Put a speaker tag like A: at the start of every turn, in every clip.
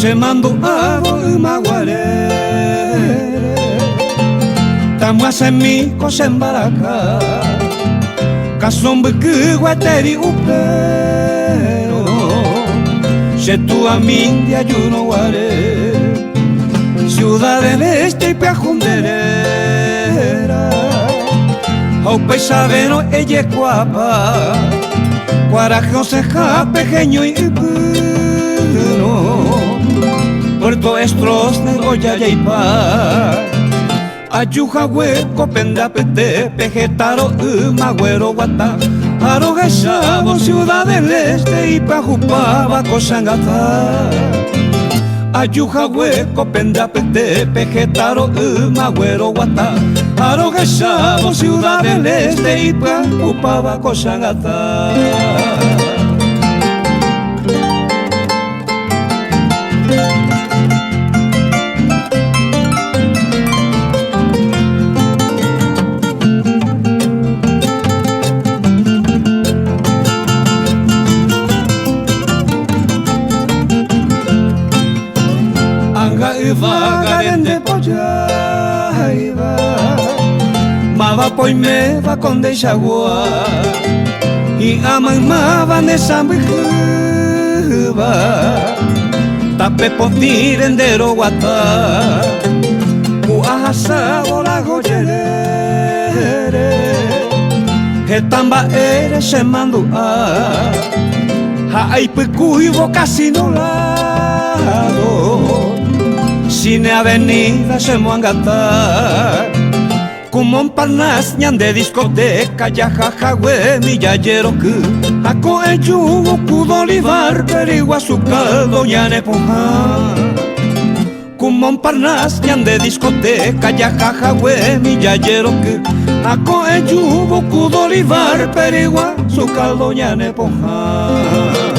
A: Shemando abo maguare Tamwase mi kosembaraka Kasombe guateri upero Se tu amin de ayuno guare Ciudad del Este y Peajunderera Au paisaveno ella guapa Guarajo seja pequeño y puro Puerto Estros negoya yaipa Ayuja hueco pendapete Pejetaro magüero guata Aroga Chavo Ciudad del Este y Pajupaba Cosangata Ayuja hueco pendapete Pejetaro magüero guata Aroga Chavo Ciudad del Este y Pajupaba Cosangata Vagarende pollaiva Mava poime va con de chagua Y aman mava ne sambijuva Tape potirendero guata Uahasa bola goyere Hetamba ere semandua Haipicuivo casi no lado Cine avenida se muangata Kumon parnas ñande discoteca Yajajawe mi yayeroku Ako echugo kudolivar Perigua su caldo ñane poja Kumon parnas ñande discoteca Yajajawe mi yayeroku Ako echugo kudolivar Perigua su caldo ñane poja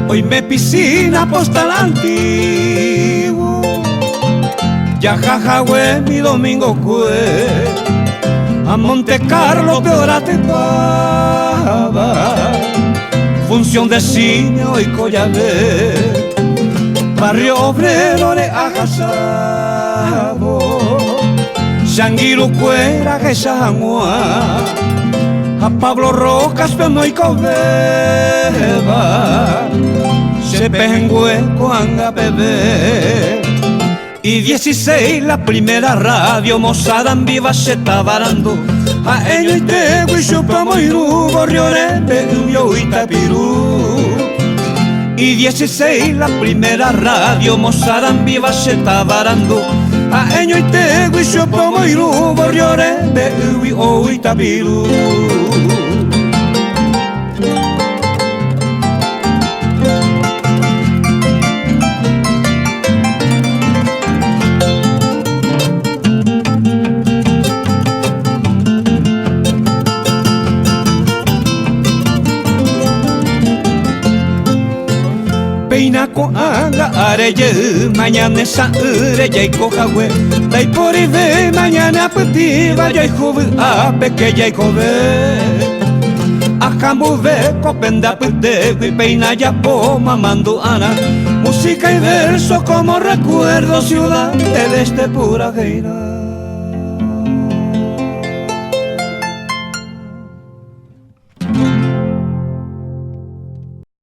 A: Hoy me piscina postal antiguo Yajajawe mi domingo fue A Monte Carlo peor te pava Función de cine hoy collave Barrio obrero de Ajasabo Shanguiru cuera que Shangua A Pablo Rojas pemo y cobeba Se pengüe cuanga bebé Y 16 la primera radio Mozadan viva se está varando A ello y te guichupa muy rubo Riorete yo y tapirú Y 16 la primera radio Mozadan viva se está varando A ello y te guichupa muy rubo Riorete yo y tapirú Peinaco anga areye mañana esa ureya y cojawe Dai por ive mañana petiva ya y joven a pequeña y joven A cambu ve copenda pete y peina ya po mamando ana Música y verso como recuerdo Ciudad del Este pura geira